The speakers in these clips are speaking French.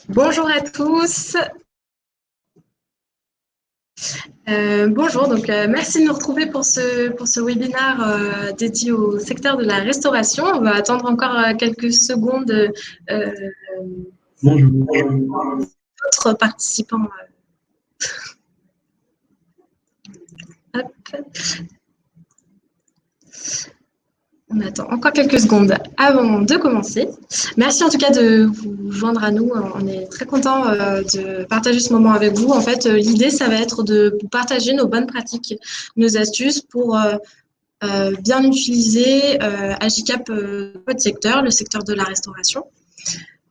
Bonjour à tous. Bonjour, merci de nous retrouver pour ce webinaire dédié au secteur de la restauration. On va attendre encore quelques secondes Bonjour. d'autres participants. Hop. On attend encore quelques secondes avant de commencer. Merci en tout cas de vous joindre à nous. On est très content de partager ce moment avec vous. En fait, l'idée, ça va être de partager nos bonnes pratiques, nos astuces pour bien utiliser Agicap votre secteur, le secteur de la restauration.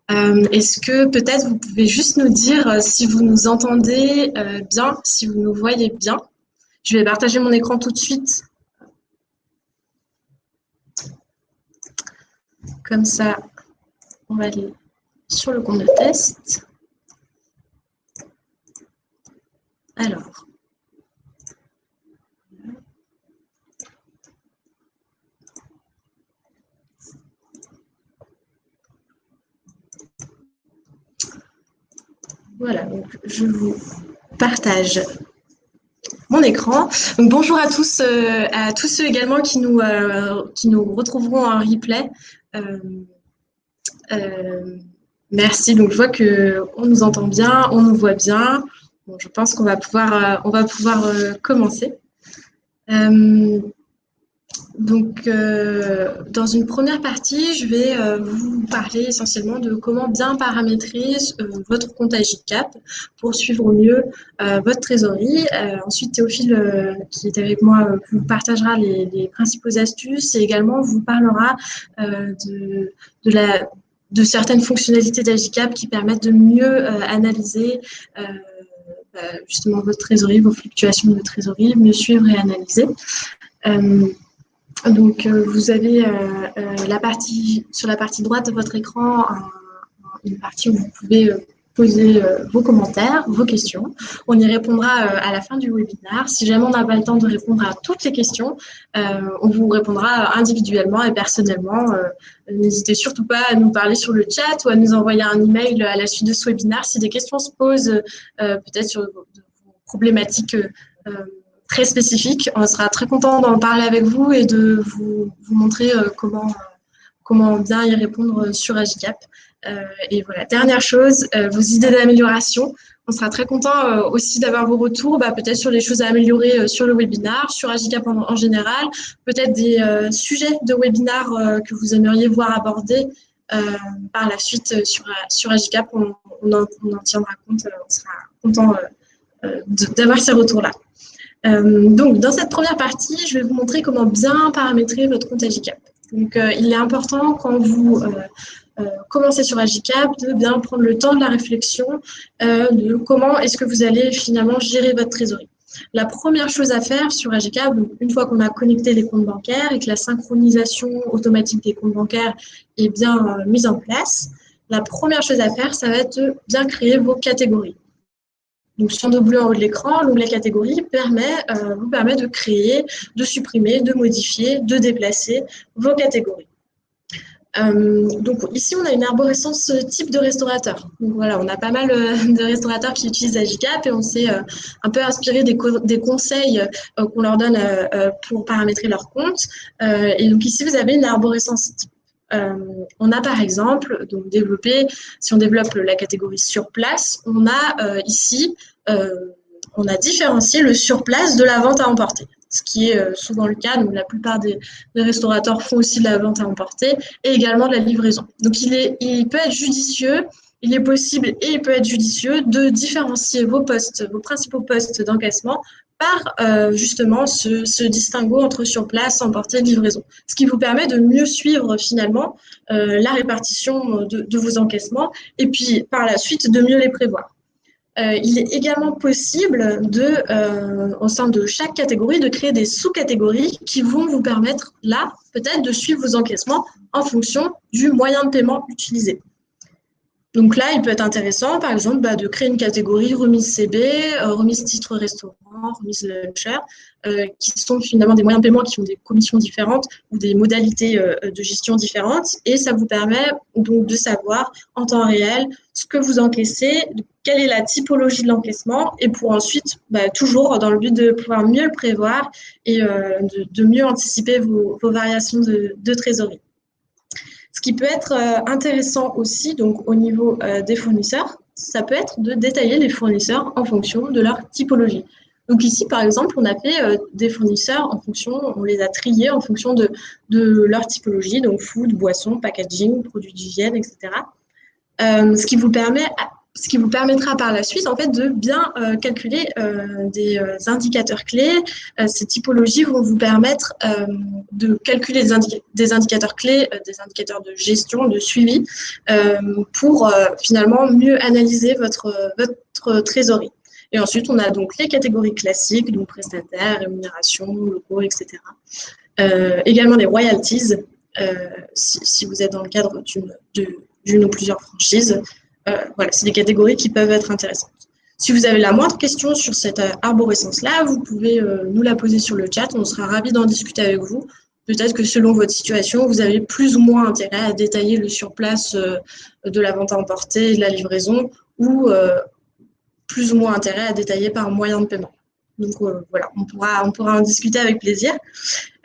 Est-ce que peut-être vous pouvez juste nous dire si vous nous entendez bien, si vous nous voyez bien? Je vais partager mon écran tout de suite. Comme ça, on va aller sur le compte de test. Alors. Voilà, donc je vous partage mon écran. Donc, bonjour à tous ceux également qui nous retrouveront en replay. Merci. Donc, je vois qu'on nous entend bien, on nous voit bien. Bon, je pense qu'on va pouvoir, commencer. Dans une première partie, je vais vous parler essentiellement de comment bien paramétrer votre compte Agicap pour suivre au mieux votre trésorerie. Ensuite, Théophile, qui est avec moi, vous partagera les principaux astuces et également vous parlera de certaines fonctionnalités d'Agicap qui permettent de mieux analyser justement votre trésorerie, vos fluctuations de trésorerie, mieux suivre et analyser. Vous avez sur la partie droite de votre écran une partie où vous pouvez poser vos commentaires, vos questions. On y répondra à la fin du webinaire. Si jamais on n'a pas le temps de répondre à toutes les questions, on vous répondra individuellement et personnellement. N'hésitez surtout pas à nous parler sur le chat ou à nous envoyer un email à la suite de ce webinaire si des questions se posent, peut-être sur vos problématiques très spécifique. On sera très content d'en parler avec vous et de vous montrer comment bien y répondre sur Agicap. Et voilà, dernière chose, vos idées d'amélioration. On sera très content aussi d'avoir vos retours, peut-être sur les choses à améliorer sur le webinaire, sur Agicap en général, peut-être des sujets de webinaire que vous aimeriez voir abordés par la suite sur Agicap. On en tiendra compte, on sera content d'avoir ces retours-là. Donc, dans cette première partie, je vais vous montrer comment bien paramétrer votre compte Agicap. Donc, il est important quand vous commencez sur Agicap de bien prendre le temps de la réflexion de comment est-ce que vous allez finalement gérer votre trésorerie. La première chose à faire sur Agicap, une fois qu'on a connecté les comptes bancaires et que la synchronisation automatique des comptes bancaires est bien mise en place, la première chose à faire, ça va être de bien créer vos catégories. Donc, sur le bleu en haut de l'écran, l'onglet catégorie vous permet de créer, de supprimer, de modifier, de déplacer vos catégories. Donc, ici, on a une arborescence type de restaurateur. Donc, voilà, on a pas mal de restaurateurs qui utilisent Agicap et on s'est un peu inspiré des conseils qu'on leur donne pour paramétrer leur compte. Et donc, ici, vous avez une arborescence type. On a par exemple, si on développe la catégorie sur place, on a ici, on a différencié le sur place de la vente à emporter, ce qui est souvent le cas. Donc la plupart des restaurateurs font aussi de la vente à emporter et également de la livraison. Donc il peut être judicieux, il est possible et il peut être judicieux de différencier vos principaux postes d'encaissement par justement ce distinguo entre sur place, emporter, livraison. Ce qui vous permet de mieux suivre finalement la répartition de vos encaissements et puis par la suite de mieux les prévoir. Il est également possible au sein de chaque catégorie, de créer des sous-catégories qui vont vous permettre là, peut-être, de suivre vos encaissements en fonction du moyen de paiement utilisé. Donc là, il peut être intéressant, par exemple, de créer une catégorie remise CB, remise titre restaurant, remise luncher, qui sont finalement des moyens de paiement qui ont des commissions différentes ou des modalités de gestion différentes. Et ça vous permet donc de savoir en temps réel ce que vous encaissez, quelle est la typologie de l'encaissement, et pour ensuite, toujours dans le but de pouvoir mieux le prévoir et de mieux anticiper vos variations de trésorerie. Ce qui peut être intéressant aussi, donc au niveau des fournisseurs, ça peut être de détailler les fournisseurs en fonction de leur typologie. Donc ici, par exemple, on a fait des fournisseurs en fonction, on les a triés en fonction de leur typologie, donc food, boisson, packaging, produits d'hygiène, etc. Ce qui vous permettra par la suite en fait de bien calculer des indicateurs clés. Ces typologies vont vous permettre de calculer des indicateurs clés, des indicateurs de gestion, de suivi, pour finalement mieux analyser votre trésorerie. Et ensuite, on a donc les catégories classiques, donc prestataires, rémunération, locaux, etc. Également les royalties, si vous êtes dans le cadre d'une ou plusieurs franchises. Voilà, c'est des catégories qui peuvent être intéressantes. Si vous avez la moindre question sur cette arborescence-là, vous pouvez nous la poser sur le chat. On sera ravis d'en discuter avec vous. Peut-être que selon votre situation, vous avez plus ou moins intérêt à détailler le surplace de la vente à emporter et de la livraison, ou plus ou moins intérêt à détailler par moyen de paiement. Donc voilà, on pourra en discuter avec plaisir.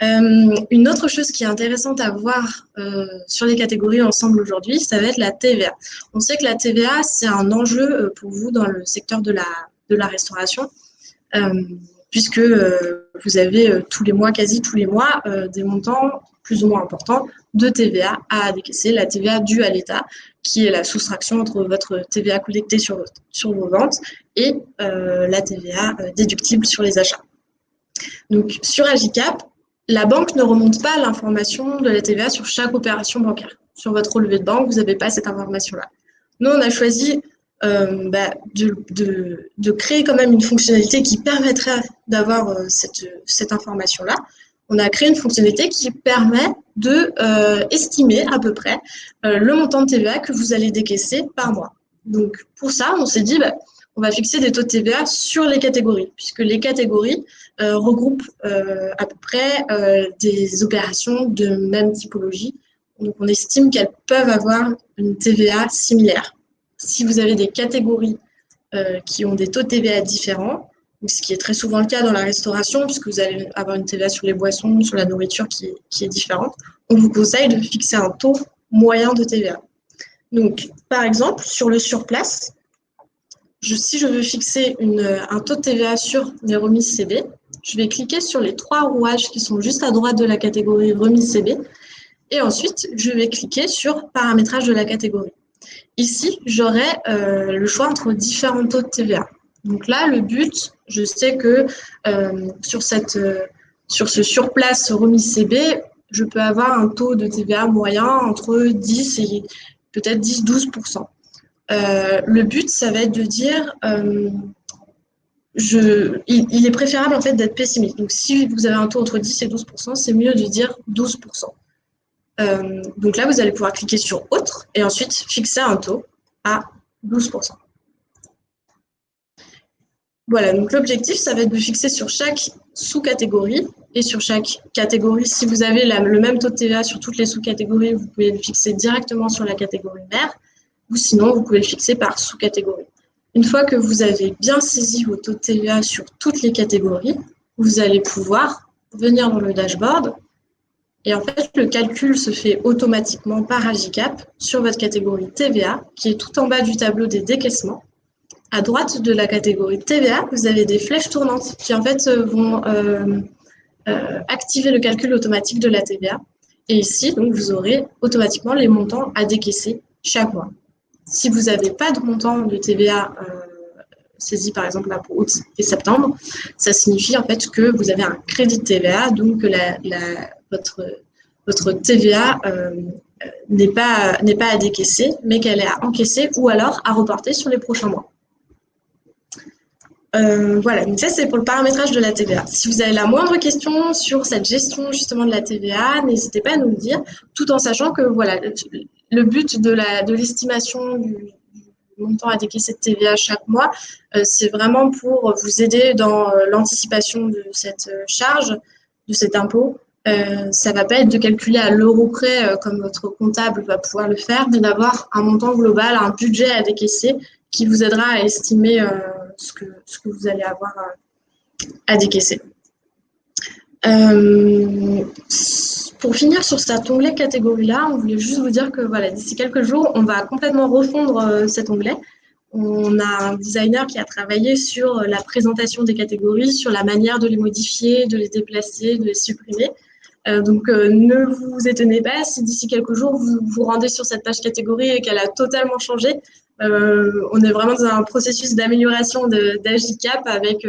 Une autre chose qui est intéressante à voir sur les catégories ensemble aujourd'hui, ça va être la TVA. On sait que la TVA, c'est un enjeu pour vous dans le secteur de la restauration, puisque vous avez quasi tous les mois, des montants plus ou moins importants de TVA à décaisser, la TVA due à l'État, qui est la soustraction entre votre TVA collectée sur vos ventes et la TVA déductible sur les achats. Donc sur Agicap, la banque ne remonte pas l'information de la TVA sur chaque opération bancaire. Sur votre relevé de banque, vous n'avez pas cette information-là. Nous, on a choisi de créer quand même une fonctionnalité qui permettrait d'avoir cette information-là. On a créé une fonctionnalité qui permet de estimer à peu près le montant de TVA que vous allez décaisser par mois. Donc pour ça, on s'est dit, on va fixer des taux de TVA sur les catégories, puisque les catégories regroupent à peu près des opérations de même typologie. Donc on estime qu'elles peuvent avoir une TVA similaire. Si vous avez des catégories qui ont des taux de TVA différents, ce qui est très souvent le cas dans la restauration, puisque vous allez avoir une TVA sur les boissons, sur la nourriture qui est différente, on vous conseille de fixer un taux moyen de TVA. Donc, par exemple, sur le surplace, si je veux fixer un taux de TVA sur les remises CB, je vais cliquer sur les 3 rouages qui sont juste à droite de la catégorie remise CB, et ensuite, je vais cliquer sur paramétrage de la catégorie. Ici, j'aurai le choix entre différents taux de TVA. Donc là, le but, je sais que sur ce surplace remise CB, je peux avoir un taux de TVA moyen entre 10 et peut-être 10-12%. Le but, ça va être de dire, il est préférable en fait d'être pessimiste. Donc si vous avez un taux entre 10 et 12%, c'est mieux de dire 12%. Donc là, vous allez pouvoir cliquer sur Autre et ensuite fixer un taux à 12%. Voilà, donc l'objectif, ça va être de fixer sur chaque sous-catégorie et sur chaque catégorie. Si vous avez le même taux de TVA sur toutes les sous-catégories, vous pouvez le fixer directement sur la catégorie mère, ou sinon, vous pouvez le fixer par sous-catégorie. Une fois que vous avez bien saisi vos taux de TVA sur toutes les catégories, vous allez pouvoir venir dans le dashboard. Et en fait, le calcul se fait automatiquement par Agicap sur votre catégorie TVA, qui est tout en bas du tableau des décaissements. À droite de la catégorie TVA, vous avez des flèches tournantes qui en fait vont activer le calcul automatique de la TVA. Et ici, donc, vous aurez automatiquement les montants à décaisser chaque mois. Si vous n'avez pas de montant de TVA saisi par exemple là pour août et septembre, ça signifie en fait que vous avez un crédit de TVA, donc votre TVA n'est pas à décaisser, mais qu'elle est à encaisser ou alors à reporter sur les prochains mois. Voilà, donc ça c'est pour le paramétrage de la TVA. Si vous avez la moindre question sur cette gestion justement de la TVA, n'hésitez pas à nous le dire, tout en sachant que voilà, le but de l'estimation montant à décaisser de TVA chaque mois, c'est vraiment pour vous aider dans l'anticipation de cette charge, de cet impôt. Ça ne va pas être de calculer à l'euro près comme votre comptable va pouvoir le faire, mais d'avoir un montant global, un budget à décaisser qui vous aidera à estimer ce que vous allez avoir à décaisser. Pour finir sur cet onglet catégorie-là, on voulait juste vous dire que voilà, d'ici quelques jours, on va complètement refondre cet onglet. On a un designer qui a travaillé sur la présentation des catégories, sur la manière de les modifier, de les déplacer, de les supprimer. Donc, ne vous étonnez pas si d'ici quelques jours, vous vous rendez sur cette page catégorie et qu'elle a totalement changé. On est vraiment dans un processus d'amélioration d'Agicap avec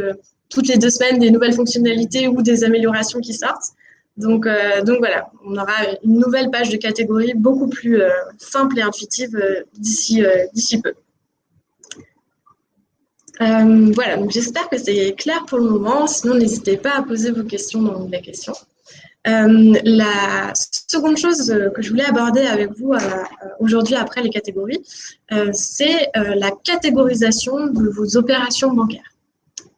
toutes les 2 semaines des nouvelles fonctionnalités ou des améliorations qui sortent. Donc voilà, on aura une nouvelle page de catégorie beaucoup plus simple et intuitive d'ici peu. Voilà, donc j'espère que c'est clair pour le moment. Sinon, n'hésitez pas à poser vos questions dans la question. La seconde chose que je voulais aborder avec vous aujourd'hui après les catégories, c'est la catégorisation de vos opérations bancaires.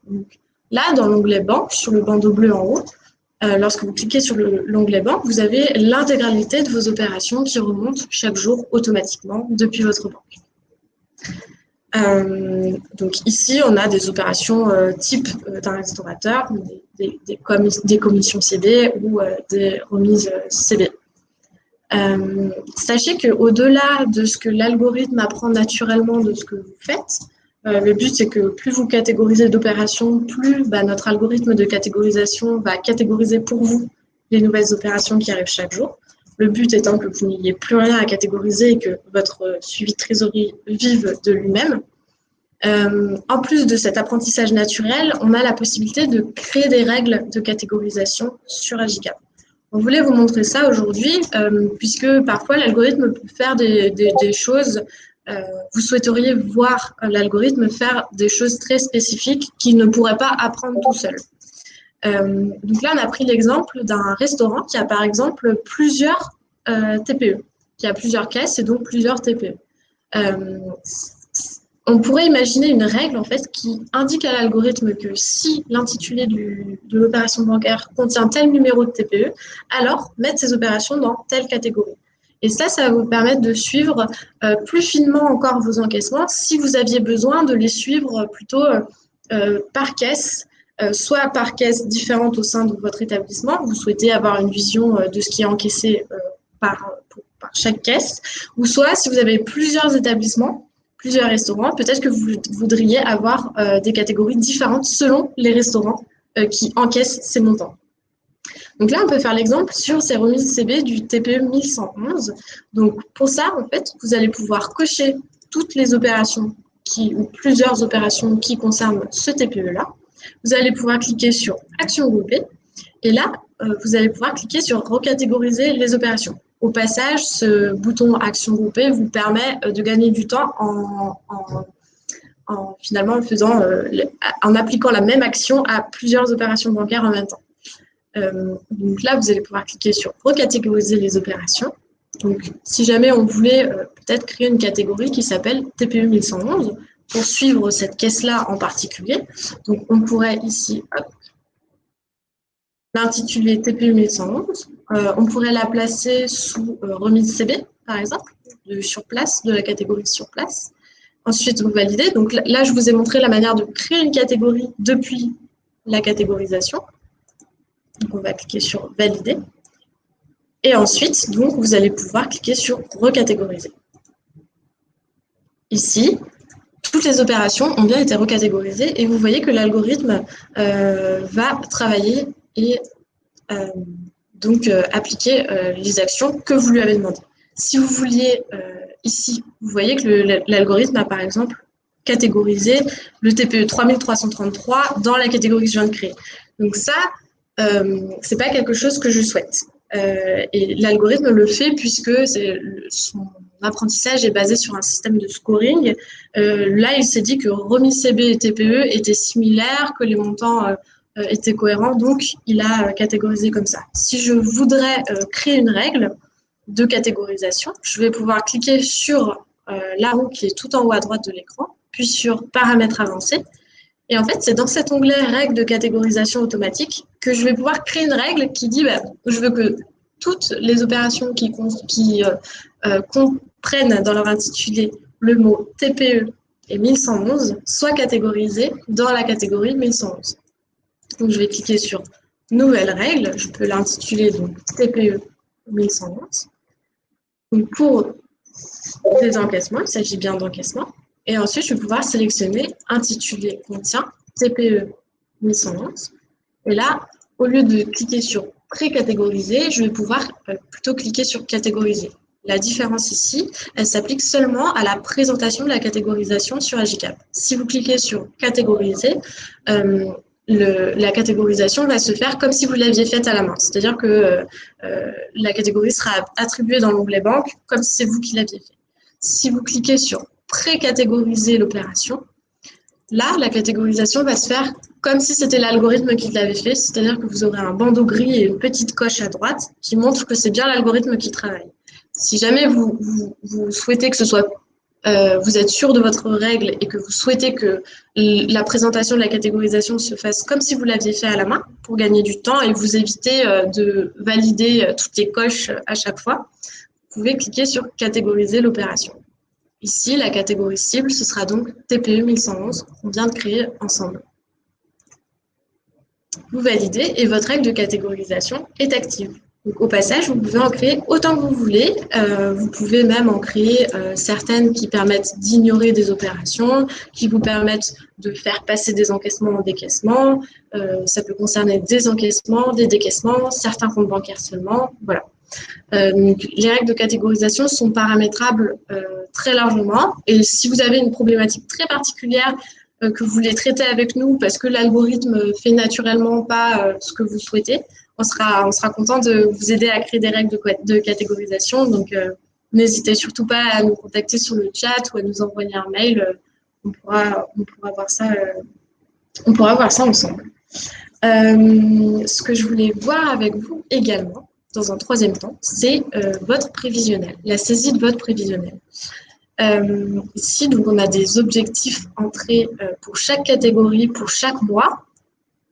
Donc, là, dans l'onglet banque, sur le bandeau bleu en haut, lorsque vous cliquez sur l'onglet banque, vous avez l'intégralité de vos opérations qui remontent chaque jour automatiquement depuis votre banque. Donc ici, on a des opérations type d'un restaurateur, des commissions CB ou des remises CB. Sachez qu'au-delà de ce que l'algorithme apprend naturellement de ce que vous faites, le but, c'est que plus vous catégorisez d'opérations, plus notre algorithme de catégorisation va catégoriser pour vous les nouvelles opérations qui arrivent chaque jour. Le but étant que vous n'ayez plus rien à catégoriser et que votre suivi de trésorerie vive de lui-même. En plus de cet apprentissage naturel, on a la possibilité de créer des règles de catégorisation sur Agicap. On voulait vous montrer ça aujourd'hui, puisque parfois l'algorithme peut faire des choses. Vous souhaiteriez voir l'algorithme faire des choses très spécifiques qu'il ne pourrait pas apprendre tout seul. Donc là, on a pris l'exemple d'un restaurant qui a par exemple plusieurs TPE, qui a plusieurs caisses et donc plusieurs TPE. On pourrait imaginer une règle en fait qui indique à l'algorithme que si l'intitulé de l'opération bancaire contient tel numéro de TPE, alors mettre ces opérations dans telle catégorie. Et ça va vous permettre de suivre plus finement encore vos encaissements si vous aviez besoin de les suivre plutôt par caisse, soit par caisse différente au sein de votre établissement. Vous souhaitez avoir une vision de ce qui est encaissé par chaque caisse, ou soit si vous avez plusieurs établissements, plusieurs restaurants, peut-être que vous voudriez avoir des catégories différentes selon les restaurants qui encaissent ces montants. Donc là, on peut faire l'exemple sur ces remises CB du TPE 1111. Donc pour ça, en fait, vous allez pouvoir cocher toutes les opérations ou plusieurs opérations qui concernent ce TPE-là. Vous allez pouvoir cliquer sur Action groupée et là, vous allez pouvoir cliquer sur Recatégoriser les opérations. Au passage, ce bouton Action groupée vous permet de gagner du temps finalement en appliquant la même action à plusieurs opérations bancaires en même temps. Donc là, vous allez pouvoir cliquer sur Recatégoriser les opérations. Donc, si jamais on voulait peut-être créer une catégorie qui s'appelle TPE 1111 pour suivre cette caisse-là en particulier, donc on pourrait ici l'intituler TPE 1111. On pourrait la placer sous remise CB, par exemple, sur place, de la catégorie sur place. Ensuite, vous validez. Donc là, je vous ai montré la manière de créer une catégorie depuis la catégorisation. Donc, on va cliquer sur Valider. Et ensuite, donc, vous allez pouvoir cliquer sur Recatégoriser. Ici, toutes les opérations ont bien été recatégorisées et vous voyez que l'algorithme va travailler et donc appliquer les actions que vous lui avez demandées. Si vous vouliez, ici, vous voyez que l'algorithme a par exemple catégorisé le TPE 3333 dans la catégorie que je viens de créer. Donc ça, c'est pas quelque chose que je souhaite. Et l'algorithme le fait puisque son apprentissage est basé sur un système de scoring. Là, il s'est dit que remise CB et TPE étaient similaires, que les montants étaient cohérents, donc il a catégorisé comme ça. Si je voudrais créer une règle de catégorisation, je vais pouvoir cliquer sur la roue qui est tout en haut à droite de l'écran, puis sur paramètres avancés. Et en fait, c'est dans cet onglet règles de catégorisation automatique que je vais pouvoir créer une règle qui dit je veux que toutes les opérations qui comprennent dans leur intitulé le mot TPE et 1111 soient catégorisées dans la catégorie 1111. Donc, je vais cliquer sur Nouvelle règle. Je peux l'intituler donc TPE 1111. Donc, pour des encaissements, il s'agit bien d'encaissements. Et ensuite, je vais pouvoir sélectionner intitulé contient TPE 1111. Et là, au lieu de cliquer sur pré-catégoriser, je vais pouvoir plutôt cliquer sur catégoriser. La différence ici, elle s'applique seulement à la présentation de la catégorisation sur Agicap. Si vous cliquez sur catégoriser, la catégorisation va se faire comme si vous l'aviez faite à la main. C'est-à-dire que la catégorie sera attribuée dans l'onglet banque comme si c'est vous qui l'aviez fait. Si vous cliquez sur pré-catégoriser l'opération, là, la catégorisation va se faire comme si c'était l'algorithme qui l'avait fait, c'est-à-dire que vous aurez un bandeau gris et une petite coche à droite qui montre que c'est bien l'algorithme qui travaille. Si jamais vous souhaitez que ce soit, vous êtes sûr de votre règle et que vous souhaitez que la présentation de la catégorisation se fasse comme si vous l'aviez fait à la main pour gagner du temps et vous éviter de valider toutes les coches à chaque fois, vous pouvez cliquer sur catégoriser l'opération. Ici, la catégorie cible, ce sera donc TPE 1111 qu'on vient de créer ensemble. Vous validez et votre règle de catégorisation est active. Donc, au passage, vous pouvez en créer autant que vous voulez. Vous pouvez même en créer certaines qui permettent d'ignorer des opérations, qui vous permettent de faire passer des encaissements en décaissements. Ça peut concerner des encaissements, des décaissements, certains comptes bancaires seulement. Voilà. Donc, les règles de catégorisation sont paramétrables très largement. Et si vous avez une problématique très particulière que vous voulez traiter avec nous parce que l'algorithme fait naturellement pas ce que vous souhaitez, on sera content de vous aider à créer des règles de catégorisation. Donc, n'hésitez surtout pas à nous contacter sur le chat ou à nous envoyer un mail. On pourra voir ça ensemble. Ce que je voulais voir avec vous également, dans un troisième temps, c'est votre prévisionnel, la saisie de votre prévisionnel. Ici, donc, on a des objectifs entrés pour chaque catégorie, pour chaque mois.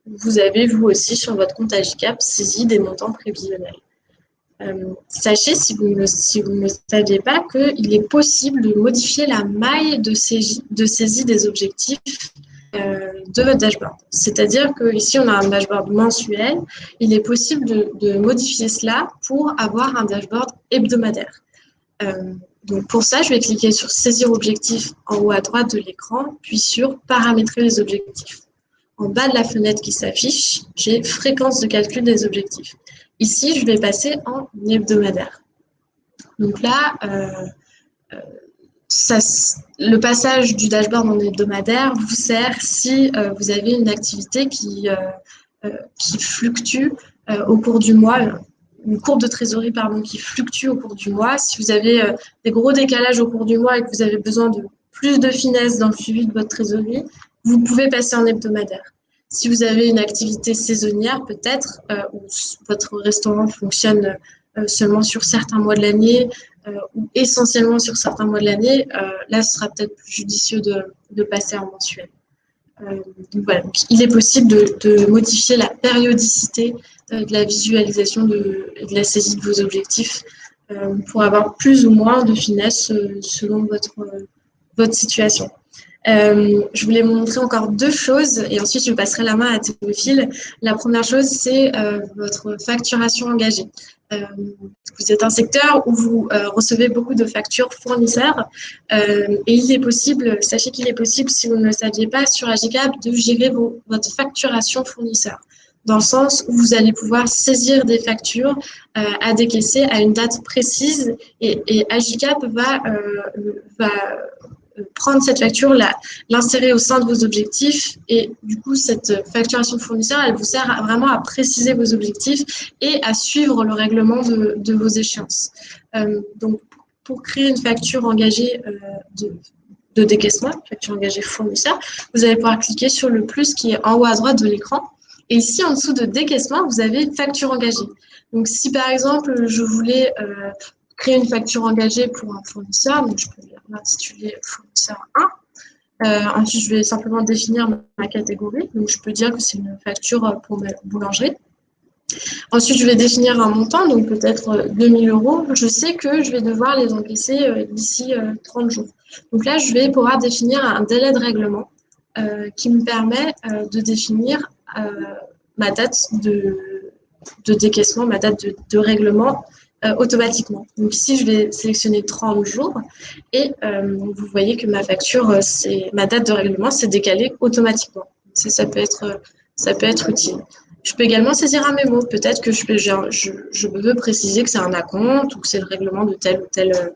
Vous avez, vous aussi, sur votre compte Agicap, saisi des montants prévisionnels. Sachez, si vous ne saviez pas, qu'il est possible de modifier la maille de saisie des objectifs de votre dashboard. C'est-à-dire qu'ici, on a un dashboard mensuel. Il est possible de modifier cela pour avoir un dashboard hebdomadaire. Donc pour ça, je vais cliquer sur Saisir objectif en haut à droite de l'écran, puis sur Paramétrer les objectifs. En bas de la fenêtre qui s'affiche, j'ai Fréquence de calcul des objectifs. Ici, je vais passer en hebdomadaire. Donc là, le passage du dashboard en hebdomadaire vous sert si vous avez une activité qui fluctue au cours du mois, une courbe de trésorerie qui fluctue au cours du mois. Si vous avez des gros décalages au cours du mois et que vous avez besoin de plus de finesse dans le suivi de votre trésorerie, vous pouvez passer en hebdomadaire. Si vous avez une activité saisonnière, peut-être, où votre restaurant fonctionne seulement sur certains mois de l'année ou essentiellement sur certains mois de l'année, là, ce sera peut-être plus judicieux de passer en mensuel. Donc voilà, donc, il est possible de modifier la périodicité de la visualisation et de la saisie de vos objectifs pour avoir plus ou moins de finesse selon votre situation. Je voulais vous montrer encore deux choses et ensuite je passerai la main à Théophile. La première chose, c'est votre facturation engagée. Vous êtes un secteur où vous recevez beaucoup de factures fournisseurs et il est possible, sachez qu'il est possible, si vous ne le saviez pas, sur Agicap, de gérer votre facturation fournisseur, dans le sens où vous allez pouvoir saisir des factures à décaisser à une date précise et Agicap va prendre cette facture, l'insérer au sein de vos objectifs et du coup, cette facturation fournisseur, elle vous sert vraiment à préciser vos objectifs et à suivre le règlement de vos échéances. Donc, pour créer une facture engagée de décaissement, facture engagée fournisseur, vous allez pouvoir cliquer sur le plus qui est en haut à droite de l'écran. Et ici, en dessous de décaissement, vous avez facture engagée. Donc, si par exemple, je voulais créer une facture engagée pour un fournisseur. Donc, je peux l'intituler fournisseur 1. Ensuite, je vais simplement définir ma catégorie. Donc, je peux dire que c'est une facture pour ma boulangerie. Ensuite, je vais définir un montant, donc peut-être 2 000 euros. Je sais que je vais devoir les encaisser d'ici 30 jours. Donc là, je vais pouvoir définir un délai de règlement qui me permet de définir ma date de décaissement, ma date de règlement automatiquement. Donc ici, je vais sélectionner 30 jours et vous voyez que ma facture, ma date de règlement s'est décalée automatiquement. Ça peut être utile. Je peux également saisir un mémo. Peut-être que je veux préciser que c'est un acompte ou que c'est le règlement de telle ou telle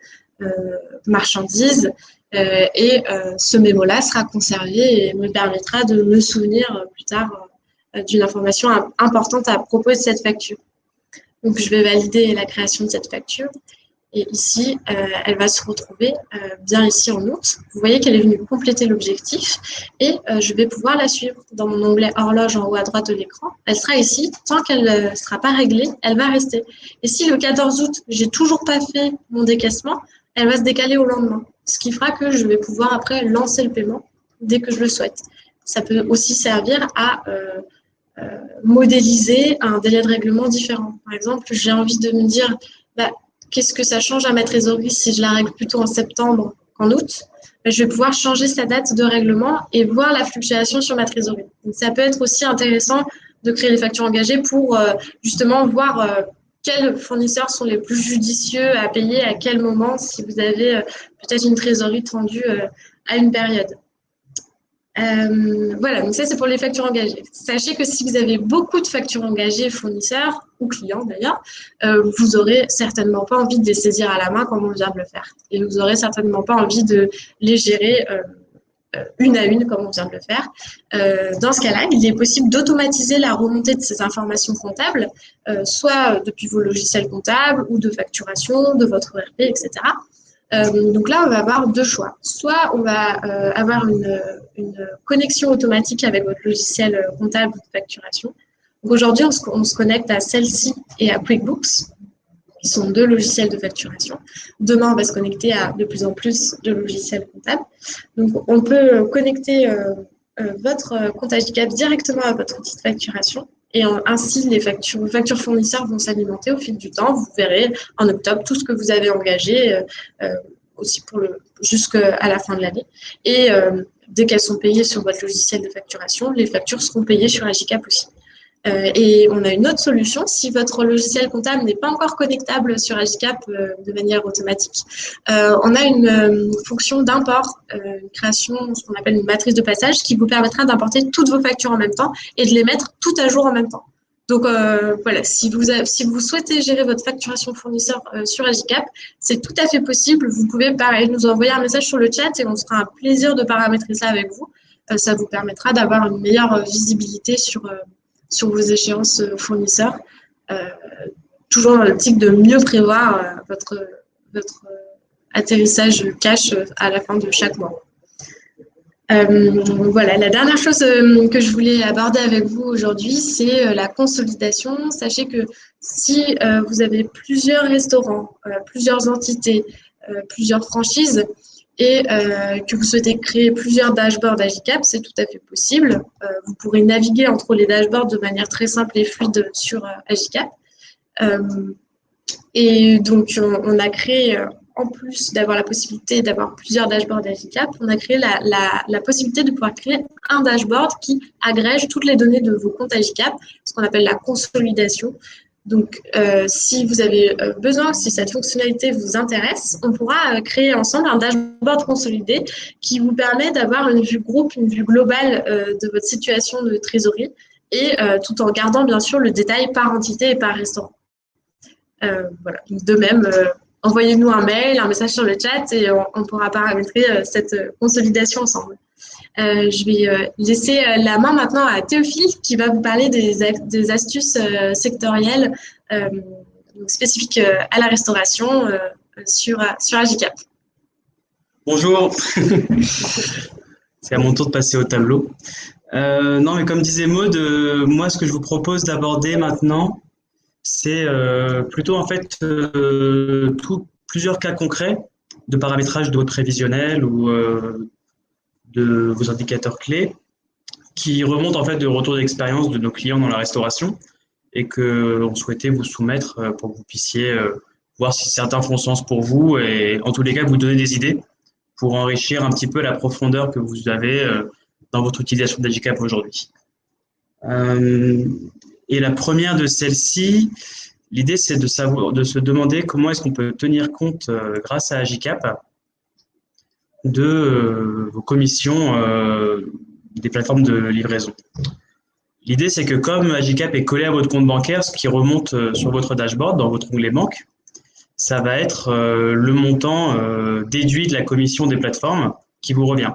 marchandise. Ce mémo-là sera conservé et me permettra de me souvenir plus tard d'une information importante à propos de cette facture. Donc, je vais valider la création de cette facture. Et ici, elle va se retrouver bien ici en août. Vous voyez qu'elle est venue compléter l'objectif et je vais pouvoir la suivre dans mon onglet horloge en haut à droite de l'écran. Elle sera ici. Tant qu'elle ne sera pas réglée, elle va rester. Et si le 14 août, j'ai toujours pas fait mon décaissement, elle va se décaler au lendemain. Ce qui fera que je vais pouvoir après lancer le paiement dès que je le souhaite. Ça peut aussi servir à modéliser un délai de règlement différent. Par exemple, j'ai envie de me dire, qu'est-ce que ça change à ma trésorerie si je la règle plutôt en septembre qu'en août? Je vais pouvoir changer sa date de règlement et voir la fluctuation sur ma trésorerie. Donc, ça peut être aussi intéressant de créer des factures engagées pour justement voir quels fournisseurs sont les plus judicieux à payer à quel moment si vous avez peut-être une trésorerie tendue à une période. Voilà, donc ça c'est pour les factures engagées. Sachez que si vous avez beaucoup de factures engagées, fournisseurs ou clients d'ailleurs, vous aurez certainement pas envie de les saisir à la main comme on vient de le faire. Et vous aurez certainement pas envie de les gérer une à une comme on vient de le faire. Dans ce cas-là, il est possible d'automatiser la remontée de ces informations comptables, soit depuis vos logiciels comptables ou de facturation, de votre ERP, etc. Donc là, on va avoir deux choix. Soit on va avoir une connexion automatique avec votre logiciel comptable de facturation. Donc aujourd'hui, on se connecte à celle-ci et à QuickBooks, qui sont deux logiciels de facturation. Demain, on va se connecter à de plus en plus de logiciels comptables. Donc on peut connecter votre compte Agicap directement à votre outil de facturation. Et ainsi, vos factures fournisseurs vont s'alimenter au fil du temps. Vous verrez en octobre tout ce que vous avez engagé aussi jusqu'à la fin de l'année. Et dès qu'elles sont payées sur votre logiciel de facturation, les factures seront payées sur Agicap aussi. Et on a une autre solution, si votre logiciel comptable n'est pas encore connectable sur Agicap de manière automatique, on a une fonction d'import, une création, ce qu'on appelle une matrice de passage, qui vous permettra d'importer toutes vos factures en même temps et de les mettre toutes à jour en même temps. Donc voilà, si vous souhaitez gérer votre facturation fournisseur sur Agicap, c'est tout à fait possible. Vous pouvez pareil nous envoyer un message sur le chat et on se fera un plaisir de paramétrer ça avec vous. Ça vous permettra d'avoir une meilleure visibilité sur vos échéances fournisseurs, toujours dans l'optique de mieux prévoir votre atterrissage cash à la fin de chaque mois. Voilà, la dernière chose que je voulais aborder avec vous aujourd'hui, c'est la consolidation. Sachez que si vous avez plusieurs restaurants, plusieurs entités, plusieurs franchises, et que vous souhaitez créer plusieurs dashboards Agicap, c'est tout à fait possible. Vous pourrez naviguer entre les dashboards de manière très simple et fluide sur Agicap. Et donc, on a créé, en plus d'avoir la possibilité d'avoir plusieurs dashboards Agicap, on a créé la possibilité de pouvoir créer un dashboard qui agrège toutes les données de vos comptes Agicap, ce qu'on appelle la consolidation. Donc, si vous avez besoin, si cette fonctionnalité vous intéresse, on pourra créer ensemble un dashboard consolidé qui vous permet d'avoir une vue groupe, une vue globale de votre situation de trésorerie et tout en gardant bien sûr le détail par entité et par restaurant. Voilà. Donc, de même, envoyez-nous un mail, un message sur le chat et on pourra paramétrer cette consolidation ensemble. Je vais laisser la main maintenant à Théophile qui va vous parler des astuces sectorielles spécifiques à la restauration sur Agicap. Bonjour, c'est à mon tour de passer au tableau. Non, mais comme disait Maud, moi ce que je vous propose d'aborder maintenant, c'est plutôt en fait plusieurs cas concrets de paramétrage de votre prévisionnel ou de vos indicateurs clés qui remontent en fait de retours d'expérience de nos clients dans la restauration et qu'on souhaitait vous soumettre pour que vous puissiez voir si certains font sens pour vous et en tous les cas vous donner des idées pour enrichir un petit peu la profondeur que vous avez dans votre utilisation d'Agicap aujourd'hui. Et la première de celles-ci, l'idée c'est de se demander comment est-ce qu'on peut tenir compte grâce à Agicap de vos commissions des plateformes de livraison. L'idée, c'est que comme Agicap est collé à votre compte bancaire, ce qui remonte sur votre dashboard, dans votre onglet banque, ça va être le montant déduit de la commission des plateformes qui vous revient.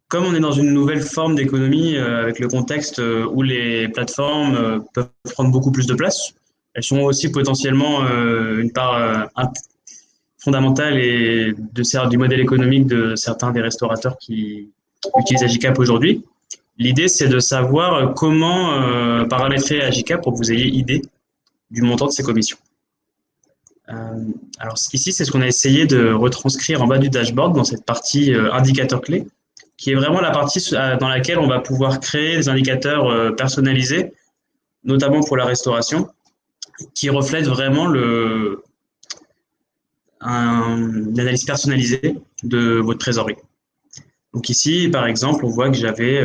Comme on est dans une nouvelle forme d'économie avec le contexte où les plateformes peuvent prendre beaucoup plus de place, elles sont aussi potentiellement une part fondamentale et du modèle économique de certains des restaurateurs qui utilisent Agicap aujourd'hui. L'idée, c'est de savoir comment paramétrer Agicap pour que vous ayez idée du montant de ces commissions. Alors ici, c'est ce qu'on a essayé de retranscrire en bas du dashboard dans cette partie indicateur clé, qui est vraiment la partie dans laquelle on va pouvoir créer des indicateurs personnalisés, notamment pour la restauration, qui reflètent vraiment une analyse personnalisée de votre trésorerie. Donc ici, par exemple, on voit que j'avais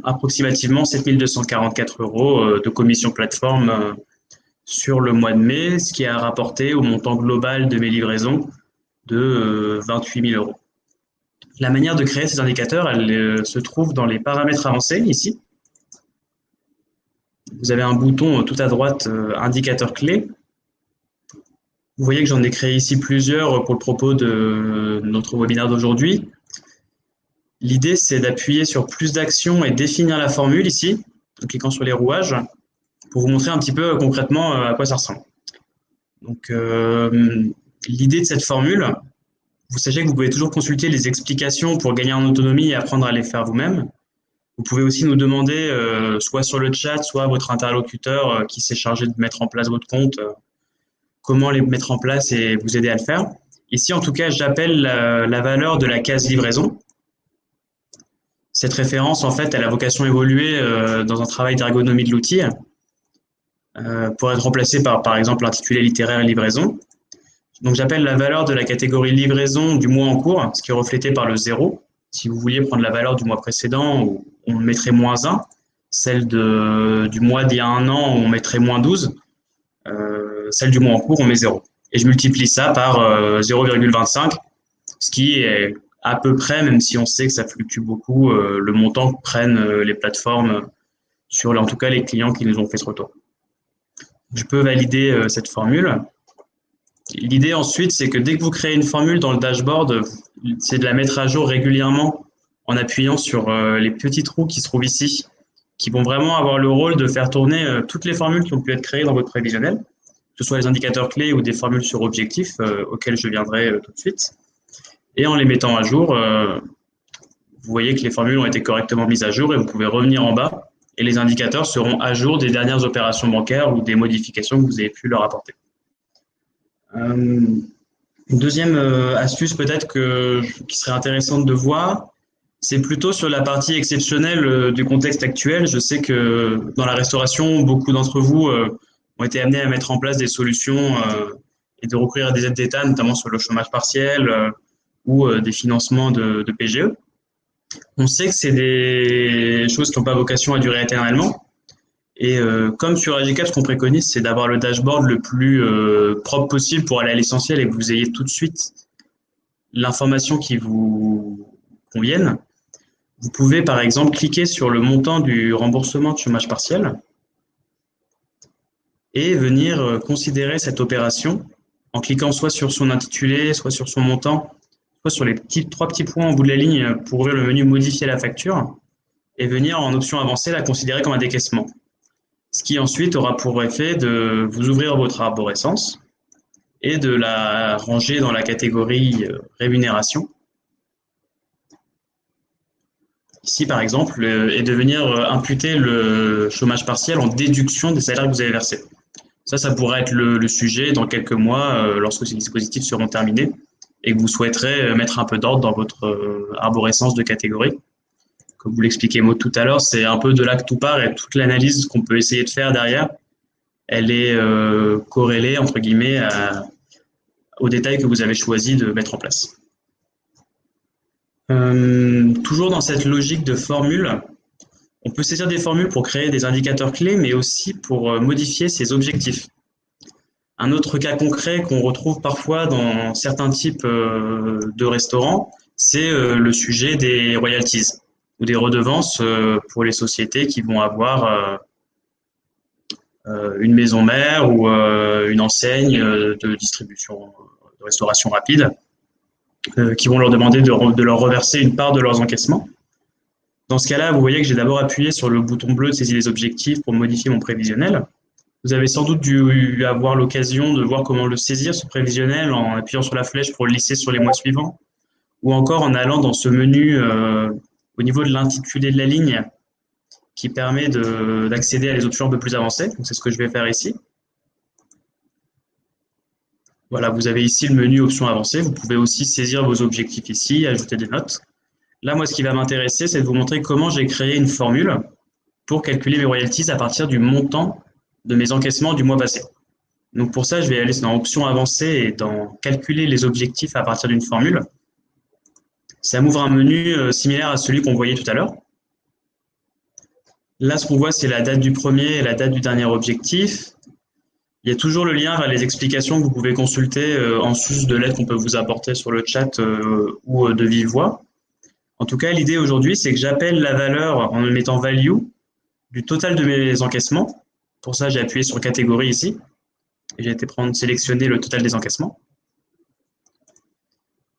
approximativement 7 244 € de commission plateforme sur le mois de mai, ce qui a rapporté au montant global de mes livraisons de 28 000 €. La manière de créer ces indicateurs, elle se trouve dans les paramètres avancés ici. Vous avez un bouton tout à droite, indicateur clé. Vous voyez que j'en ai créé ici plusieurs pour le propos de notre webinaire d'aujourd'hui. L'idée, c'est d'appuyer sur plus d'actions et définir la formule ici, en cliquant sur les rouages, pour vous montrer un petit peu concrètement à quoi ça ressemble. Donc, l'idée de cette formule, vous sachez que vous pouvez toujours consulter les explications pour gagner en autonomie et apprendre à les faire vous-même. Vous pouvez aussi nous demander, soit sur le chat, soit à votre interlocuteur qui s'est chargé de mettre en place votre compte, comment les mettre en place et vous aider à le faire. Ici, en tout cas, j'appelle la valeur de la case livraison. Cette référence, en fait, elle a vocation à évoluer dans un travail d'ergonomie de l'outil pour être remplacée par exemple, l'intitulé littéraire livraison. Donc, j'appelle la valeur de la catégorie livraison du mois en cours, ce qui est reflété par le 0. Si vous vouliez prendre la valeur du mois précédent, on mettrait -1. Celle du mois d'il y a un an, on mettrait -12. Celle du mois en cours, on met 0. Et je multiplie ça par 0,25, ce qui est à peu près, même si on sait que ça fluctue beaucoup, le montant que prennent les plateformes sur, en tout cas, les clients qui nous ont fait ce retour. Je peux valider cette formule. L'idée ensuite, c'est que dès que vous créez une formule dans le dashboard, c'est de la mettre à jour régulièrement en appuyant sur les petits trous qui se trouvent ici, qui vont vraiment avoir le rôle de faire tourner toutes les formules qui ont pu être créées dans votre prévisionnel, que ce soit les indicateurs clés ou des formules sur objectifs auxquelles je viendrai tout de suite. Et en les mettant à jour, vous voyez que les formules ont été correctement mises à jour et vous pouvez revenir en bas et les indicateurs seront à jour des dernières opérations bancaires ou des modifications que vous avez pu leur apporter. Une deuxième astuce peut-être qui serait intéressante de voir, c'est plutôt sur la partie exceptionnelle du contexte actuel. Je sais que dans la restauration, beaucoup d'entre vous ont été amenés à mettre en place des solutions et de recourir à des aides d'État, notamment sur le chômage partiel ou des financements de PGE. On sait que c'est des choses qui n'ont pas vocation à durer éternellement. Et comme sur Agicap, ce qu'on préconise, c'est d'avoir le dashboard le plus propre possible pour aller à l'essentiel et que vous ayez tout de suite l'information qui vous convienne. Vous pouvez par exemple cliquer sur le montant du remboursement de chômage partiel et venir considérer cette opération en cliquant soit sur son intitulé, soit sur son montant, soit sur les trois petits points au bout de la ligne pour ouvrir le menu modifier la facture et venir en option avancée la considérer comme un décaissement. Ce qui ensuite aura pour effet de vous ouvrir votre arborescence et de la ranger dans la catégorie rémunération. Ici, par exemple, et de venir imputer le chômage partiel en déduction des salaires que vous avez versés. Ça pourrait être le sujet dans quelques mois, lorsque ces dispositifs seront terminés et que vous souhaiterez mettre un peu d'ordre dans votre arborescence de catégories. Comme vous l'expliquez Maud tout à l'heure, c'est un peu de là que tout part et toute l'analyse qu'on peut essayer de faire derrière, elle est corrélée, entre guillemets, aux détails que vous avez choisi de mettre en place. Toujours dans cette logique de formule, on peut saisir des formules pour créer des indicateurs clés, mais aussi pour modifier ses objectifs. Un autre cas concret qu'on retrouve parfois dans certains types de restaurants, c'est le sujet des royalties ou des redevances pour les sociétés qui vont avoir une maison mère ou une enseigne de distribution, de restauration rapide, qui vont leur demander de leur reverser une part de leurs encaissements. Dans ce cas-là, vous voyez que j'ai d'abord appuyé sur le bouton bleu de saisir les objectifs pour modifier mon prévisionnel. Vous avez sans doute dû avoir l'occasion de voir comment le saisir, ce prévisionnel, en appuyant sur la flèche pour le lisser sur les mois suivants, ou encore en allant dans ce menu au niveau de l'intitulé de la ligne qui permet d'accéder à les options un peu plus avancées. Donc c'est ce que je vais faire ici. Voilà, vous avez ici le menu options avancées. Vous pouvez aussi saisir vos objectifs ici, ajouter des notes. Là, moi, ce qui va m'intéresser, c'est de vous montrer comment j'ai créé une formule pour calculer mes royalties à partir du montant de mes encaissements du mois passé. Donc pour ça, je vais aller dans options avancées et dans calculer les objectifs à partir d'une formule. Ça m'ouvre un menu similaire à celui qu'on voyait tout à l'heure. Là, ce qu'on voit, c'est la date du premier et la date du dernier objectif. Il y a toujours le lien vers les explications que vous pouvez consulter en sus de l'aide qu'on peut vous apporter sur le chat ou de vive voix. En tout cas, l'idée aujourd'hui, c'est que j'appelle la valeur en mettant value du total de mes encaissements. Pour ça, j'ai appuyé sur catégorie ici. Et j'ai été sélectionner le total des encaissements.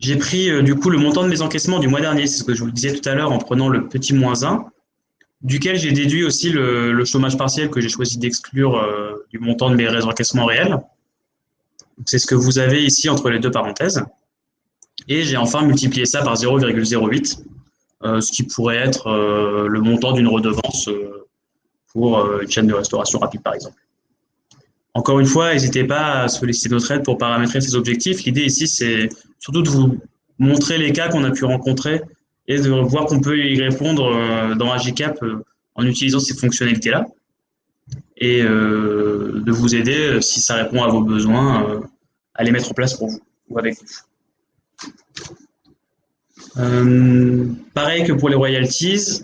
J'ai pris du coup le montant de mes encaissements du mois dernier, c'est ce que je vous le disais tout à l'heure en prenant le petit moins 1, duquel j'ai déduit aussi le chômage partiel que j'ai choisi d'exclure du montant de mes encaissements réels. C'est ce que vous avez ici entre les deux parenthèses. Et j'ai enfin multiplié ça par 0,08, ce qui pourrait être le montant d'une redevance pour une chaîne de restauration rapide, par exemple. Encore une fois, n'hésitez pas à solliciter notre aide pour paramétrer ces objectifs. L'idée ici, c'est surtout de vous montrer les cas qu'on a pu rencontrer et de voir qu'on peut y répondre dans Agicap en utilisant ces fonctionnalités-là et de vous aider, si ça répond à vos besoins, à les mettre en place pour vous ou avec vous. Pareil que pour les royalties,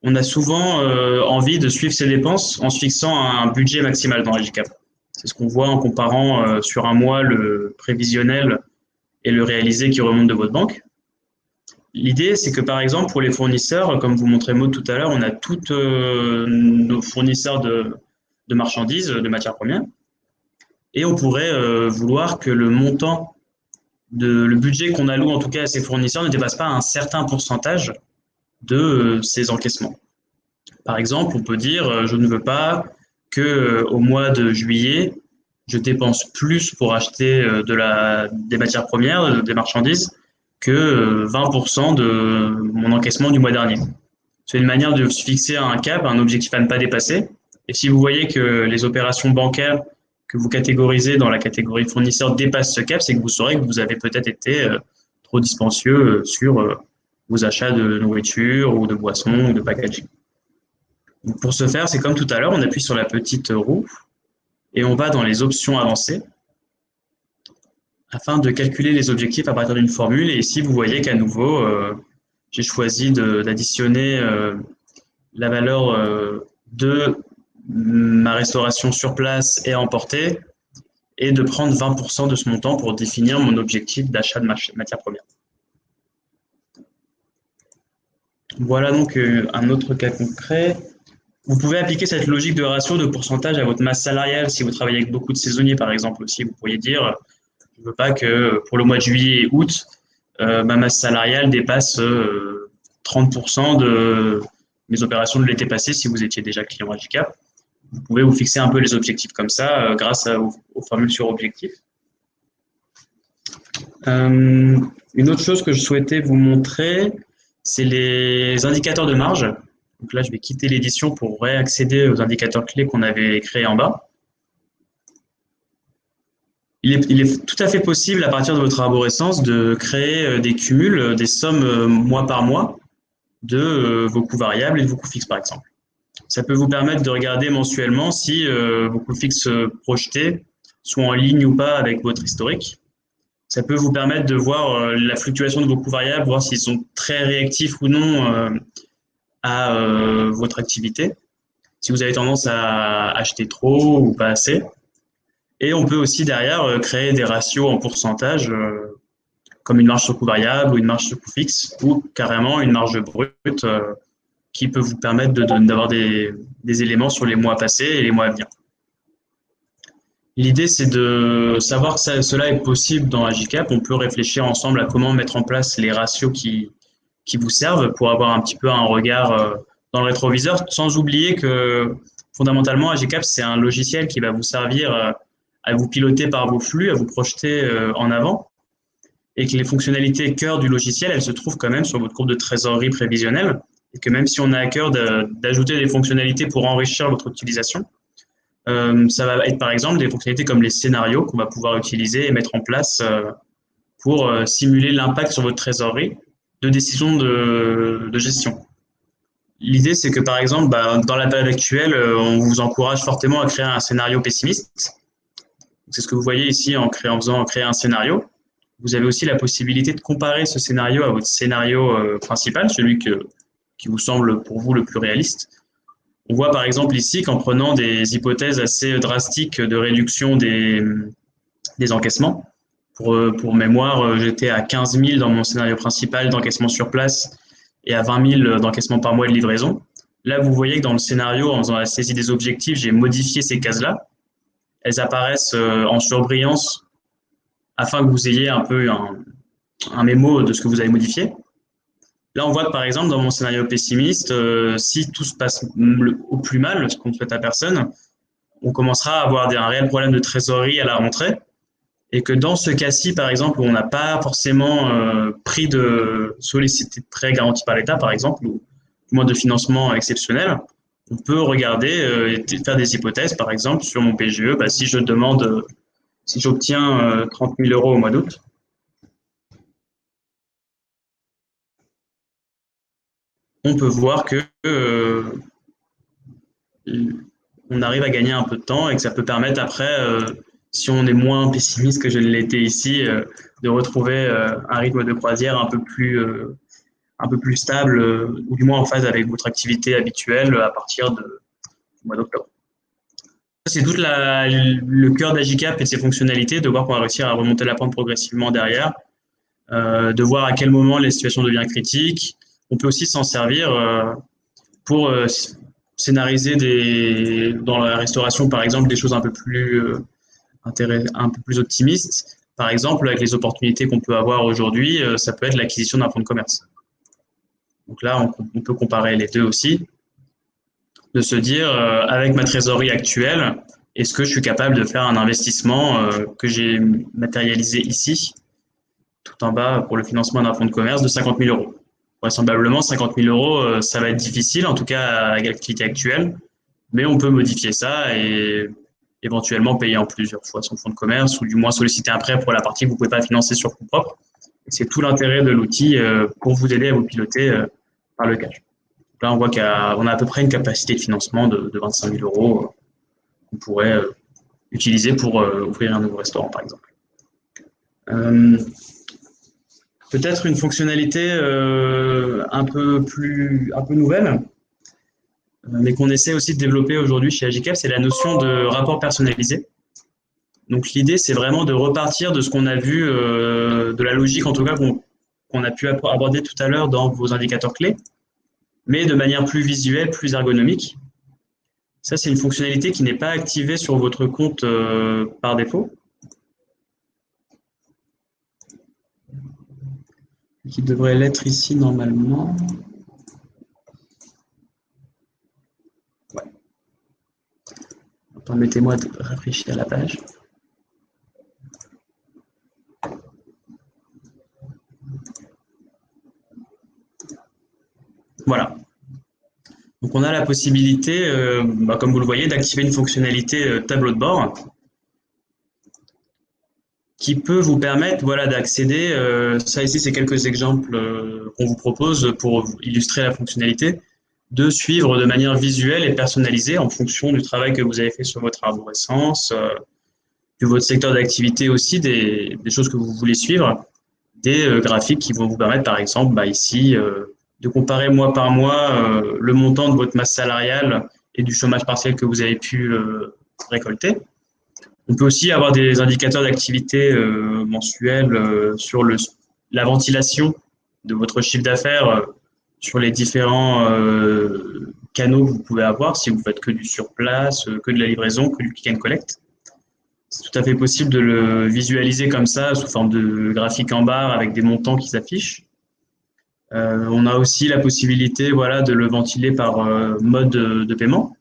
on a souvent envie de suivre ses dépenses en se fixant un budget maximal dans Agicap. C'est ce qu'on voit en comparant sur un mois le prévisionnel et le réalisé qui remonte de votre banque. L'idée, c'est que par exemple, pour les fournisseurs, comme vous montrez Maud tout à l'heure, on a tous nos fournisseurs de marchandises, de matières premières, et on pourrait vouloir que le montant le budget qu'on alloue en tout cas à ces fournisseurs ne dépasse pas un certain pourcentage de ces encaissements. Par exemple, on peut dire je ne veux pas que au mois de juillet, je dépense plus pour acheter des matières premières, des marchandises, que 20% de mon encaissement du mois dernier. C'est une manière de se fixer un cap, un objectif à ne pas dépasser. Et si vous voyez que les opérations bancaires que vous catégorisez dans la catégorie fournisseur dépassent ce cap, c'est que vous saurez que vous avez peut-être été trop dispendieux sur vos achats de nourriture ou de boissons ou de packaging. Donc pour ce faire, c'est comme tout à l'heure, on appuie sur la petite roue et on va dans les options avancées afin de calculer les objectifs à partir d'une formule. Et ici, vous voyez qu'à nouveau, j'ai choisi d'additionner la valeur de ma restauration sur place et à emporter et de prendre 20% de ce montant pour définir mon objectif d'achat de matières premières. Voilà donc un autre cas concret. Vous pouvez appliquer cette logique de ratio de pourcentage à votre masse salariale si vous travaillez avec beaucoup de saisonniers, par exemple aussi. Vous pourriez dire, je ne veux pas que pour le mois de juillet et août, ma masse salariale dépasse 30% de mes opérations de l'été passé si vous étiez déjà client Agicap. Vous pouvez vous fixer un peu les objectifs comme ça grâce aux formules sur objectifs. Une autre chose que je souhaitais vous montrer, c'est les indicateurs de marge. Donc là, je vais quitter l'édition pour réaccéder aux indicateurs clés qu'on avait créés en bas. Il est tout à fait possible, à partir de votre arborescence, de créer des cumuls, des sommes mois par mois de vos coûts variables et de vos coûts fixes, par exemple. Ça peut vous permettre de regarder mensuellement si vos coûts fixes projetés sont en ligne ou pas avec votre historique. Ça peut vous permettre de voir la fluctuation de vos coûts variables, voir s'ils sont très réactifs ou non à votre activité, si vous avez tendance à acheter trop ou pas assez. Et on peut aussi derrière créer des ratios en pourcentage, comme une marge sur coût variable ou une marge sur coût fixe, ou carrément une marge brute qui peut vous permettre d'avoir des éléments sur les mois passés et les mois à venir. L'idée, c'est de savoir que cela est possible dans Agicap. On peut réfléchir ensemble à comment mettre en place les ratios qui vous servent pour avoir un petit peu un regard dans le rétroviseur, sans oublier que fondamentalement, Agicap, c'est un logiciel qui va vous servir à vous piloter par vos flux, à vous projeter en avant, et que les fonctionnalités cœur du logiciel, elles se trouvent quand même sur votre courbe de trésorerie prévisionnelle, et que même si on a à cœur d'ajouter des fonctionnalités pour enrichir votre utilisation, ça va être par exemple des fonctionnalités comme les scénarios qu'on va pouvoir utiliser et mettre en place pour simuler l'impact sur votre trésorerie de décisions de gestion. L'idée, c'est que par exemple, dans la période actuelle, on vous encourage fortement à créer un scénario pessimiste. C'est ce que vous voyez ici en faisant créer un scénario. Vous avez aussi la possibilité de comparer ce scénario à votre scénario principal, celui qui vous semble pour vous le plus réaliste. On voit par exemple ici qu'en prenant des hypothèses assez drastiques de réduction des encaissements, pour mémoire, j'étais à 15 000 dans mon scénario principal d'encaissement sur place et à 20 000 d'encaissement par mois de livraison. Là, vous voyez que dans le scénario, en faisant la saisie des objectifs, j'ai modifié ces cases-là. Elles apparaissent en surbrillance afin que vous ayez un peu un mémo de ce que vous avez modifié. Là, on voit que par exemple, dans mon scénario pessimiste, si tout se passe au plus mal, ce qu'on ne souhaite à personne, on commencera à avoir un réel problème de trésorerie à la rentrée. Et que dans ce cas-ci, par exemple, où on n'a pas forcément pris de sollicité de prêt garanti par l'État, par exemple, ou du moins de financement exceptionnel, on peut regarder et faire des hypothèses, par exemple, sur mon PGE, si je demande, si j'obtiens 30 000 euros au mois d'août, on peut voir que on arrive à gagner un peu de temps et que ça peut permettre après, si on est moins pessimiste que je l'étais ici, de retrouver un rythme de croisière un peu plus stable, ou du moins en phase avec votre activité habituelle à partir du mois d'octobre. C'est tout le cœur d'Agicap et de ses fonctionnalités, de voir qu'on va réussir à remonter la pente progressivement derrière, de voir à quel moment les situations deviennent critiques. On peut aussi s'en servir pour scénariser dans la restauration, par exemple, des choses un peu plus optimistes. Par exemple, avec les opportunités qu'on peut avoir aujourd'hui, ça peut être l'acquisition d'un fonds de commerce. Donc là, on peut comparer les deux aussi, de se dire, avec ma trésorerie actuelle, est-ce que je suis capable de faire un investissement que j'ai matérialisé ici, tout en bas, pour le financement d'un fonds de commerce de 50 000 euros. Vraisemblablement, 50 000 euros, ça va être difficile, en tout cas avec l'activité actuelle, mais on peut modifier ça et éventuellement payer en plusieurs fois son fonds de commerce ou du moins solliciter un prêt pour la partie que vous ne pouvez pas financer sur fonds propres. C'est tout l'intérêt de l'outil pour vous aider à vous piloter par le cash. Là, on voit qu'on a à peu près une capacité de financement de 25 000 euros qu'on pourrait utiliser pour ouvrir un nouveau restaurant, par exemple. Peut-être une fonctionnalité un peu nouvelle, mais qu'on essaie aussi de développer aujourd'hui chez Agicap, c'est la notion de rapport personnalisé. Donc l'idée, c'est vraiment de repartir de ce qu'on a vu, de la logique en tout cas qu'on a pu aborder tout à l'heure dans vos indicateurs clés, mais de manière plus visuelle, plus ergonomique. Ça, c'est une fonctionnalité qui n'est pas activée sur votre compte par défaut, qui devrait l'être ici normalement. Ouais. Permettez-moi de rafraîchir la page. Voilà. Donc on a la possibilité, comme vous le voyez, d'activer une fonctionnalité tableau de bord. qui peut vous permettre voilà, d'accéder, ça ici c'est quelques exemples qu'on vous propose pour illustrer la fonctionnalité, de suivre de manière visuelle et personnalisée en fonction du travail que vous avez fait sur votre arborescence, de votre secteur d'activité aussi, des choses que vous voulez suivre, des graphiques qui vont vous permettre par exemple ici de comparer mois par mois le montant de votre masse salariale et du chômage partiel que vous avez pu récolter. On peut aussi avoir des indicateurs d'activité mensuels sur la ventilation de votre chiffre d'affaires sur les différents canaux que vous pouvez avoir, si vous faites que du surplace, que de la livraison, que du click and collect. C'est tout à fait possible de le visualiser comme ça, sous forme de graphique en barre avec des montants qui s'affichent. On a aussi la possibilité voilà, de le ventiler par mode de paiement.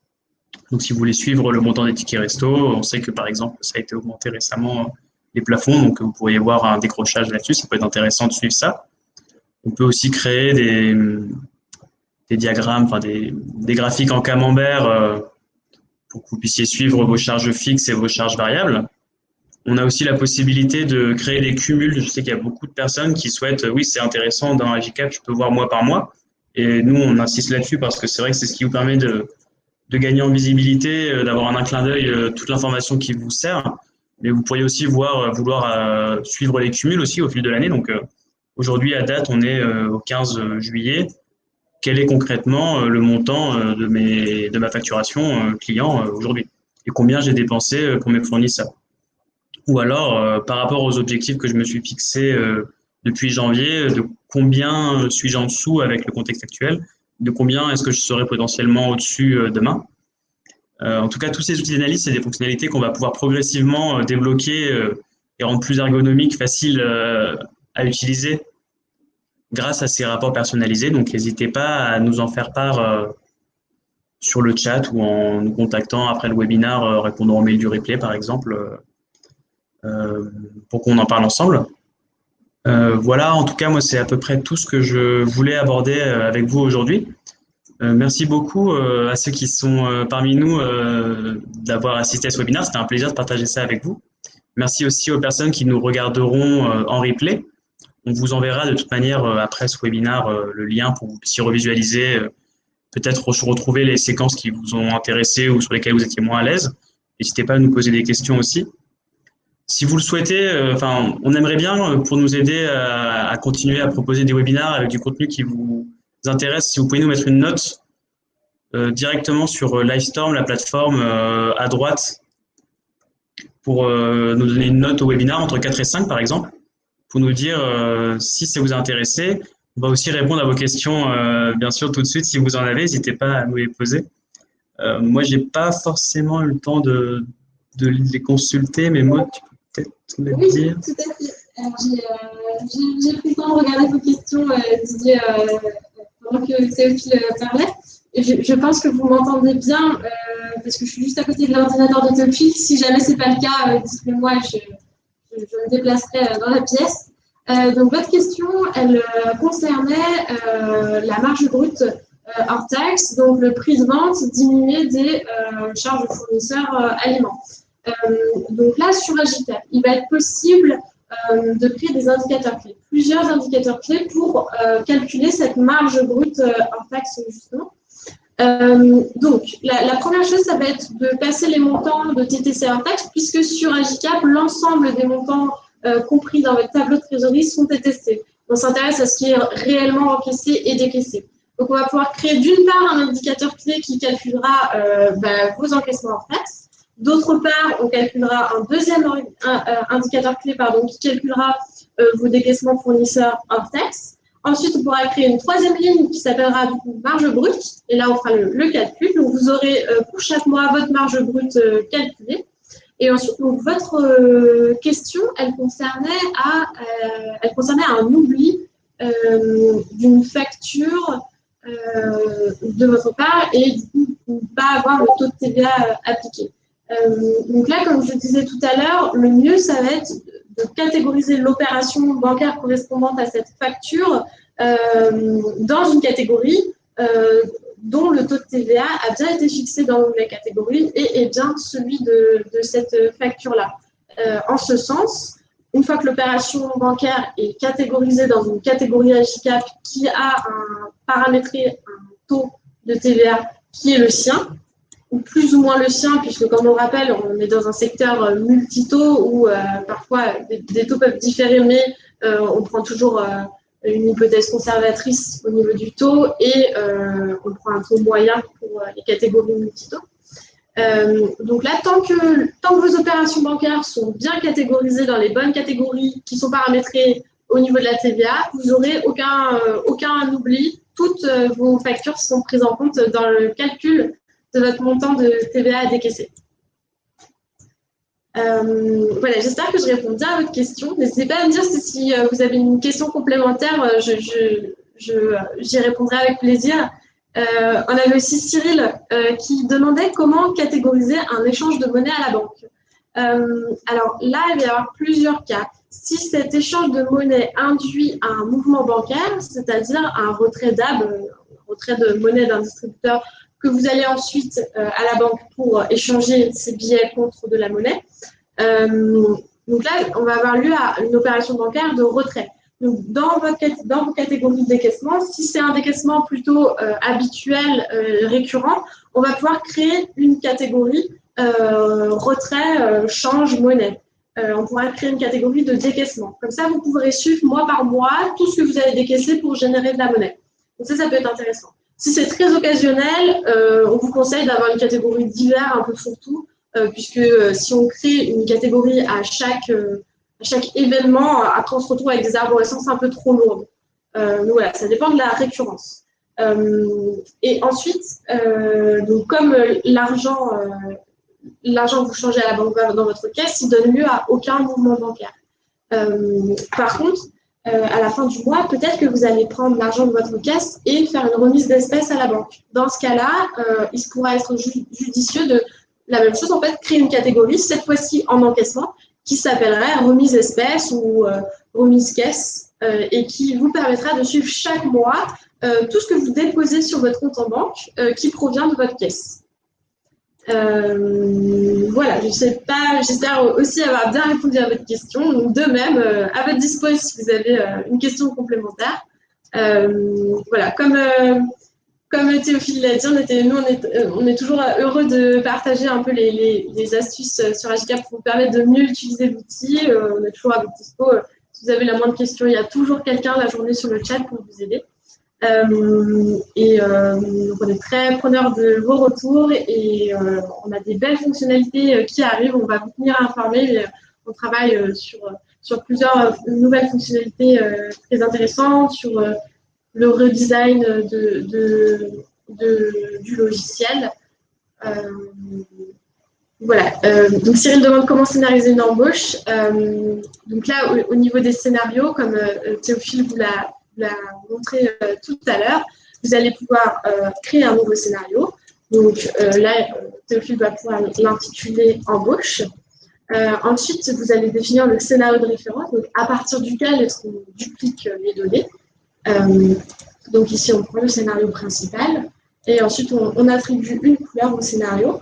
Donc, si vous voulez suivre le montant des tickets resto, on sait que, par exemple, ça a été augmenté récemment, les plafonds, donc vous pourriez voir un décrochage là-dessus, ça peut être intéressant de suivre ça. On peut aussi créer des diagrammes, enfin des graphiques en camembert pour que vous puissiez suivre vos charges fixes et vos charges variables. On a aussi la possibilité de créer des cumuls. Je sais qu'il y a beaucoup de personnes qui souhaitent, oui, c'est intéressant, dans Agicap, je peux voir mois par mois. Et nous, on insiste là-dessus parce que c'est vrai que c'est ce qui vous permet de gagner en visibilité, d'avoir en un clin d'œil toute l'information qui vous sert. Mais vous pourriez aussi vouloir suivre les cumuls aussi au fil de l'année. Donc aujourd'hui, à date, on est au 15 juillet. Quel est concrètement le montant de ma facturation client aujourd'hui et combien j'ai dépensé pour mes fournisseurs. Ou alors, par rapport aux objectifs que je me suis fixés depuis janvier, de combien suis-je en dessous avec le contexte actuel, de combien est-ce que je serai potentiellement au-dessus demain. En tout cas, tous ces outils d'analyse, c'est des fonctionnalités qu'on va pouvoir progressivement débloquer et rendre plus ergonomiques, faciles à utiliser grâce à ces rapports personnalisés. Donc, n'hésitez pas à nous en faire part sur le chat ou en nous contactant après le webinaire, répondant au mail du replay, par exemple, pour qu'on en parle ensemble. Voilà, en tout cas, moi, c'est à peu près tout ce que je voulais aborder avec vous aujourd'hui. Merci beaucoup à ceux qui sont parmi nous d'avoir assisté à ce webinaire. C'était un plaisir de partager ça avec vous. Merci aussi aux personnes qui nous regarderont en replay. On vous enverra de toute manière après ce webinaire le lien pour que vous puissiez revisualiser, peut-être retrouver les séquences qui vous ont intéressé ou sur lesquelles vous étiez moins à l'aise. N'hésitez pas à nous poser des questions aussi. Si vous le souhaitez, on aimerait bien, pour nous aider à continuer à proposer des webinaires avec du contenu qui vous intéresse, si vous pouvez nous mettre une note directement sur Livestorm, la plateforme à droite, pour nous donner une note au webinaire entre 4 et 5 par exemple, pour nous dire si ça vous a intéressé. On va aussi répondre à vos questions, bien sûr, tout de suite. Si vous en avez, n'hésitez pas à nous les poser. Moi, j'ai pas forcément eu le temps de les consulter, mais moi, tu peux peut-être me dire. Oui, tout à fait. J'ai pris le temps de regarder vos questions, Didier, pendant que Théophile parlait. Et je pense que vous m'entendez bien, parce que je suis juste à côté de l'ordinateur de Théophile. Si jamais ce n'est pas le cas, dites-le-moi, je me déplacerai dans la pièce. Donc, votre question, elle concernait la marge brute hors taxe, donc le prix de vente diminué des charges de fournisseurs aliments. Donc là, sur Agicap, il va être possible de créer des indicateurs clés, plusieurs indicateurs clés pour calculer cette marge brute hors taxe, justement. Donc, la première chose, ça va être de passer les montants de TTC hors taxe, puisque sur Agicap, l'ensemble des montants compris dans votre tableau de trésorerie sont TTC. On s'intéresse à ce qui est réellement encaissé et décaissé. Donc, on va pouvoir créer d'une part un indicateur clé qui calculera vos encaissements hors taxe. D'autre part, on calculera un deuxième indicateur clé qui calculera vos décaissements fournisseurs hors taxe. Ensuite, on pourra créer une troisième ligne qui s'appellera du coup marge brute. Et là, on fera le calcul. Donc, vous aurez pour chaque mois votre marge brute calculée. Et ensuite, donc, votre question, elle concernait un oubli d'une facture de votre part et du coup, ne pas avoir le taux de TVA appliqué. Donc là, comme je disais tout à l'heure, le mieux, ça va être de catégoriser l'opération bancaire correspondante à cette facture dans une catégorie dont le taux de TVA a bien été fixé dans la catégorie et est bien celui de cette facture-là. En ce sens, une fois que l'opération bancaire est catégorisée dans une catégorie HICAP qui a paramétré un taux de TVA qui est le sien, ou plus ou moins le sien, puisque comme on rappelle, on est dans un secteur multitaux où parfois des taux peuvent différer, mais on prend toujours une hypothèse conservatrice au niveau du taux et on prend un taux moyen pour les catégories multitaux. Donc là, tant que vos opérations bancaires sont bien catégorisées dans les bonnes catégories qui sont paramétrées au niveau de la TVA, vous n'aurez aucun oubli. Toutes vos factures sont prises en compte dans le calcul de votre montant de TVA à décaisser. Voilà, j'espère que je réponds bien à votre question. N'hésitez pas à me dire si vous avez une question complémentaire, j'y répondrai avec plaisir. On avait aussi Cyril qui demandait comment catégoriser un échange de monnaie à la banque. Alors là, il va y avoir plusieurs cas. Si cet échange de monnaie induit un mouvement bancaire, c'est-à-dire un retrait d'AB, retrait de monnaie d'un distributeur que vous allez ensuite à la banque pour échanger ces billets contre de la monnaie. Donc là, on va avoir lieu à une opération bancaire de retrait. Donc, dans vos catégories de décaissement, si c'est un décaissement plutôt habituel, récurrent, on va pouvoir créer une catégorie retrait, change, monnaie. On pourra créer une catégorie de décaissement. Comme ça, vous pourrez suivre mois par mois tout ce que vous avez décaissé pour générer de la monnaie. Donc ça peut être intéressant. Si c'est très occasionnel, on vous conseille d'avoir une catégorie divers un peu fourre-tout, puisque si on crée une catégorie à chaque événement, après on se retrouve avec des arborescences un peu trop lourdes. Donc voilà, ça dépend de la récurrence. Et ensuite, donc comme l'argent que vous changez à la banque dans votre caisse, il donne lieu à aucun mouvement bancaire. Par contre, à la fin du mois, peut-être que vous allez prendre l'argent de votre caisse et faire une remise d'espèces à la banque. Dans ce cas-là, il pourra être judicieux de la même chose, en fait, créer une catégorie, cette fois-ci en encaissement, qui s'appellerait remise espèces ou remise caisse et qui vous permettra de suivre chaque mois tout ce que vous déposez sur votre compte en banque qui provient de votre caisse. Voilà, je sais pas, j'espère aussi avoir bien répondu à votre question. Donc, de même, à votre disposition si vous avez une question complémentaire. Voilà, comme Théophile l'a dit, on est toujours heureux de partager un peu les astuces sur HICAP pour vous permettre de mieux utiliser l'outil. On est toujours à votre dispo. Si vous avez la moindre question, il y a toujours quelqu'un la journée sur le chat pour vous aider. Donc on est très preneurs de vos retours et on a des belles fonctionnalités qui arrivent. On va vous tenir informés. On travaille sur plusieurs nouvelles fonctionnalités très intéressantes, sur le redesign du logiciel. Voilà. Donc Cyril demande comment scénariser une embauche. Donc là, au niveau des scénarios, comme Théophile vous l'a montré tout à l'heure, vous allez pouvoir créer un nouveau scénario. Donc là, Théophile va pouvoir l'intituler embauche. Ensuite, vous allez définir le scénario de référence, donc à partir duquel est-ce qu'on duplique les données. Donc ici, on prend le scénario principal et ensuite, on attribue une couleur au scénario.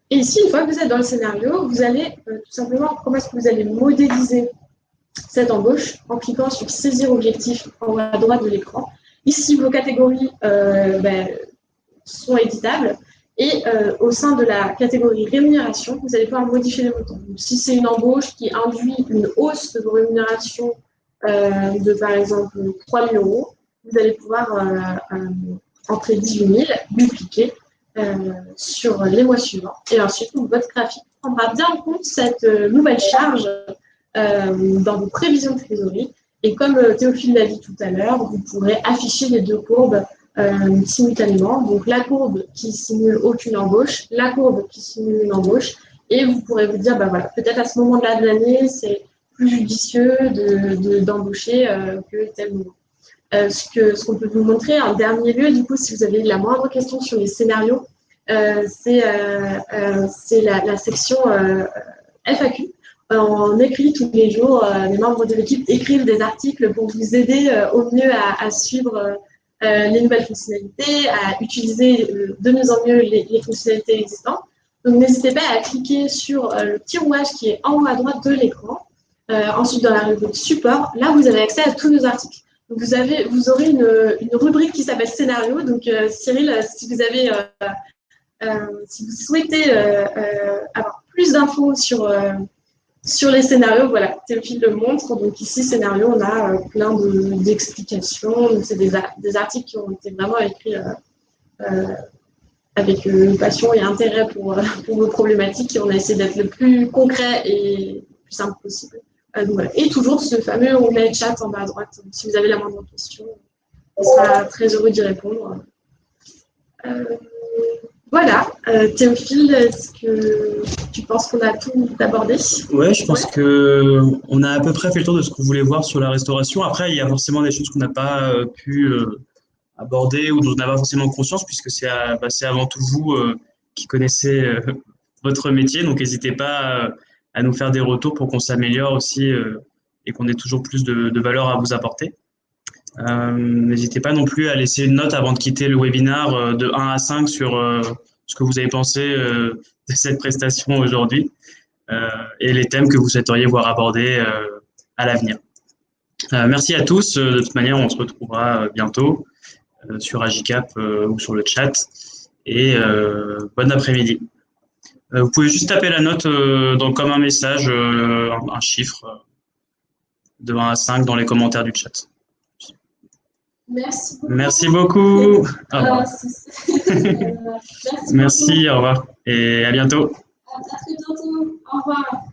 Et ici, une fois que vous êtes dans le scénario, vous allez tout simplement, comment est-ce que vous allez modéliser cette embauche en cliquant sur Saisir objectif en haut à droite de l'écran. Ici, vos catégories sont éditables et au sein de la catégorie rémunération, vous allez pouvoir modifier les montants. Donc, si c'est une embauche qui induit une hausse de vos rémunérations de, par exemple, 3 000 €, vous allez pouvoir entrer 18 000, dupliquer sur les mois suivants. Et ensuite, votre graphique prendra bien en compte cette nouvelle charge dans vos prévisions de trésorerie. Et comme Théophile l'a dit tout à l'heure, vous pourrez afficher les deux courbes simultanément. Donc la courbe qui simule aucune embauche, la courbe qui simule une embauche. Et vous pourrez vous dire, voilà, peut-être à ce moment-là de l'année, c'est plus judicieux d'embaucher que tel moment. Ce qu'on peut vous montrer en dernier lieu, du coup, si vous avez la moindre question sur les scénarios, c'est la section FAQ. On écrit tous les jours, les membres de l'équipe écrivent des articles pour vous aider au mieux à suivre les nouvelles fonctionnalités, à utiliser de mieux en mieux les fonctionnalités existantes. Donc, n'hésitez pas à cliquer sur le petit rouage qui est en haut à droite de l'écran. Ensuite, dans la rubrique support, là, vous avez accès à tous nos articles. Donc, vous aurez une rubrique qui s'appelle scénario. Donc, Cyril, si vous souhaitez avoir plus d'infos sur les scénarios, voilà, Théophile le montre. Donc ici, scénario, on a plein d'explications. Donc, c'est des articles qui ont été vraiment écrits avec passion et intérêt pour vos problématiques. Et on a essayé d'être le plus concret et le plus simple possible. Donc, voilà. Et toujours ce fameux onglet chat en bas à droite. Donc, si vous avez la moindre question, on sera très heureux d'y répondre. Voilà, Théophile, est-ce que tu penses qu'on a tout abordé? Ouais, je pense que on a à peu près fait le tour de ce qu'on voulait voir sur la restauration. Après, il y a forcément des choses qu'on n'a pas pu aborder ou dont on n'a pas forcément conscience, puisque c'est avant tout vous qui connaissez votre métier. Donc, n'hésitez pas à nous faire des retours pour qu'on s'améliore aussi et qu'on ait toujours plus de valeur à vous apporter. N'hésitez pas non plus à laisser une note avant de quitter le webinaire de 1 à 5 sur ce que vous avez pensé de cette prestation aujourd'hui et les thèmes que vous souhaiteriez voir abordés à l'avenir. Merci à tous. De toute manière, on se retrouvera bientôt sur Agicap ou sur le chat. Et bon après-midi. Vous pouvez juste taper la note comme un message, un chiffre de 1 à 5 dans les commentaires du chat. Merci beaucoup. Merci beaucoup. Au revoir. Merci, Merci, au revoir et à bientôt. À très bientôt. Au revoir.